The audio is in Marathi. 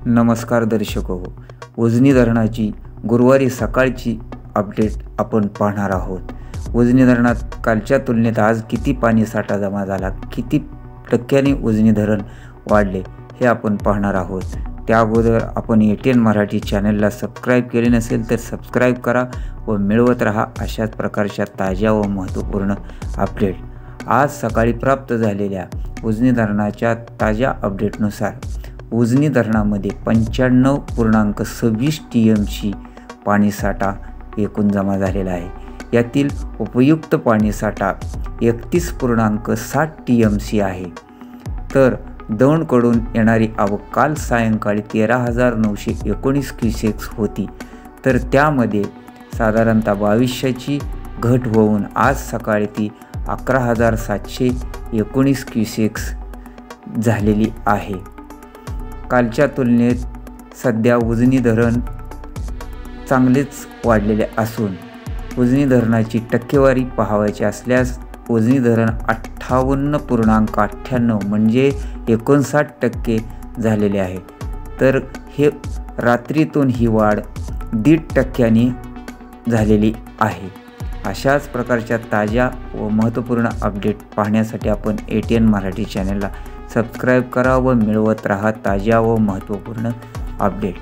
नमस्कार दर्शक हो, उजनी धरणाची गुरुवारी सकाळची अपडेट आपण पाहणार आहोत। उजनी धरणात कालच्या तुलनेत आज किती पाणीसाठा जमा झाला, किती टक्क्यांनी उजनी धरण वाढले हे आपण पाहणार आहोत। त्या अगोदर आपण ATN मराठी चॅनलला सबस्क्राइब केले नसेल तर सबस्क्राइब करा व मिळवत रहा अशाच प्रकारच्या ताज्या व महत्त्वपूर्ण अपडेट। आज सकाळी प्राप्त झालेल्या उजनी धरणाच्या ताज्या अपडेटनुसार उजनी धरणामध्ये 95.26 TMC पाणीसाठा एकूण जमा झालेला आहे। यातील उपयुक्त पाणीसाठा 31.7 TMC आहे। तर दौंडकडून येणारी आवक काल सायंकाळी 13,919 क्युसेक्स होती, तर त्यामध्ये साधारणतः 2200ची घट होऊन आज सकाळी ती 11,719 क्युसेक्स झालेली आहे। कालच्या तुलनेत सध्या उजनी धरण चांगलेच वाढलेले असून उजनी धरणाची टक्केवारी पाहायची असल्यास उजनी धरण 58.98 म्हणजे 59% झालेले आहे। तर हे रात्रीतून ही वाढ 1.5% झालेली आहे। अशाच प्रकारच्या ताज्या व महत्त्वपूर्ण अपडेट पाहण्यासाठी आपण ATN मराठी चॅनलला सबस्क्राइब करा व मिळवत रहा ताज्या व महत्त्वपूर्ण अपडेट।